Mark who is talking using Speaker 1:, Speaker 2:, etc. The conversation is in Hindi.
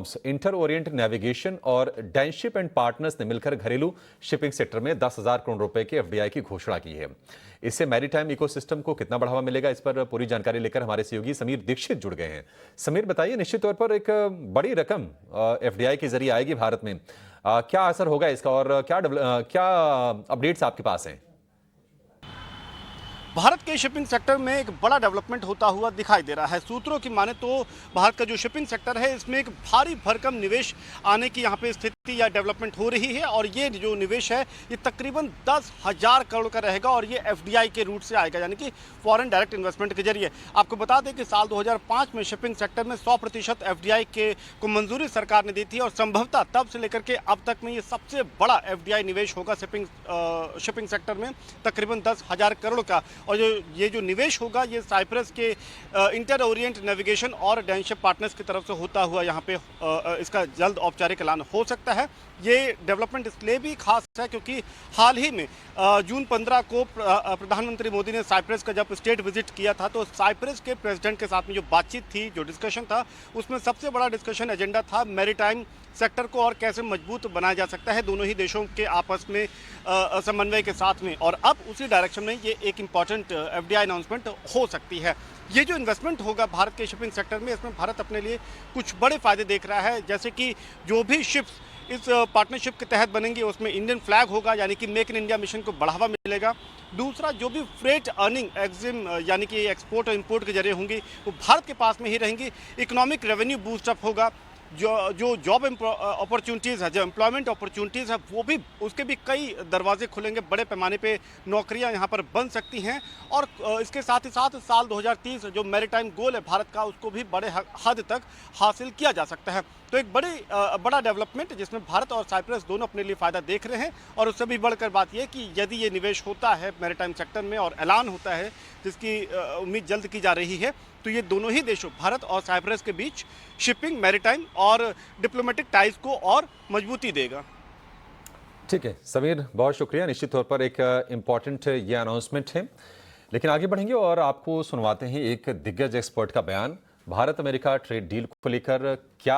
Speaker 1: फर्म्स इंटर ओरिएंट नेविगेशन और डैनशिप एंड पार्टनर्स ने मिलकर घरेलू शिपिंग सेक्टर में 10,000 करोड़ रुपए के एफडीआई की घोषणा की है। इससे मैरीटाइम इकोसिस्टम को कितना बढ़ावा मिलेगा, इस पर पूरी जानकारी लेकर हमारे सहयोगी समीर दीक्षित जुड़ गए हैं। समीर, बताइए, निश्चित तौर पर एक बड़ी रकम एफडीआई के जरिए आएगी भारत में। क्या असर होगा इसका और क्या अपडेट्स आपके पास हैं?
Speaker 2: भारत के शिपिंग सेक्टर में एक बड़ा डेवलपमेंट होता हुआ दिखाई दे रहा है। सूत्रों की माने तो भारत का जो शिपिंग सेक्टर है इसमें एक भारी भरकम निवेश आने की यहाँ पे स्थिति या डेवलपमेंट हो रही है और ये जो निवेश है ये तकरीबन 10,000 करोड़ का रहेगा और ये एफडीआई के रूट से आएगा, यानी कि फॉरेन डायरेक्ट इन्वेस्टमेंट के जरिए। आपको बता दें कि साल 2005 में शिपिंग सेक्टर में 100% एफडीआई को मंजूरी सरकार ने दी थी और संभवतः तब से लेकर के अब तक में ये सबसे बड़ा एफडीआई निवेश होगा शिपिंग सेक्टर में, तकरीबन 10,000 करोड़ का। और ये जो निवेश होगा ये साइप्रस के इंटर ओरिएंट नेविगेशन और डैनशिप पार्टनर्स की तरफ से होता हुआ यहाँ पे इसका जल्द औपचारिक ऐलान हो सकता है। ये डेवलपमेंट इसलिए भी खास है क्योंकि हाल ही में जून 15 को प्रधानमंत्री मोदी ने साइप्रस का जब स्टेट विजिट किया था तो साइप्रस के प्रेसिडेंट के साथ में जो बातचीत थी, जो डिस्कशन था, उसमें सबसे बड़ा डिस्कशन एजेंडा था मैरीटाइम सेक्टर को और कैसे मजबूत बनाया जा सकता है दोनों ही देशों के आपस में समन्वय के साथ में। और अब उसी डायरेक्शन में ये एक इम्पॉर्टेंट एफडीआई अनाउंसमेंट हो सकती है। ये जो इन्वेस्टमेंट होगा भारत के शिपिंग सेक्टर में, इसमें भारत अपने लिए कुछ बड़े फायदे देख रहा है, जैसे कि जो भी शिप्स इस पार्टनरशिप के तहत बनेंगे उसमें इंडियन फ्लैग होगा, यानी कि मेक इन इंडिया मिशन को बढ़ावा मिलेगा। दूसरा, जो भी फ्रेट अर्निंग एग्जिम यानी कि एक्सपोर्ट और इंपोर्ट के जरिए होंगी वो भारत के पास में ही रहेंगी। इकोनॉमिक रेवेन्यू बूस्टअप होगा। जो जॉब अपॉर्चुनिटीज़ है, जो एम्प्लॉयमेंट अपॉर्चुनिटीज़ है, वो भी उसके भी कई दरवाजे खुलेंगे। बड़े पैमाने पे नौकरियां यहाँ पर बन सकती हैं और इसके साथ ही साथ साल 2030 जो मैरीटाइम गोल है भारत का, उसको भी बड़े हद तक हासिल किया जा सकता है। तो एक बड़ा डेवलपमेंट जिसमें भारत और साइप्रस दोनों अपने लिए फ़ायदा देख रहे हैं। और उससे भी बढ़कर बात यह कि यदि ये निवेश होता है मैरीटाइम सेक्टर में और ऐलान होता है जिसकी उम्मीद जल्द की जा रही है, तो ये दोनों ही देशों भारत और साइप्रस के बीच शिपिंग, मैरीटाइम और डिप्लोमेटिक टाइज को और मजबूती देगा।
Speaker 1: ठीक है समीर, बहुत शुक्रिया। निश्चित तौर पर एक इम्पॉर्टेंट ये अनाउंसमेंट है, लेकिन आगे बढ़ेंगे और आपको सुनवाते हैं एक दिग्गज एक्सपर्ट का बयान। भारत अमेरिका ट्रेड डील को लेकर क्या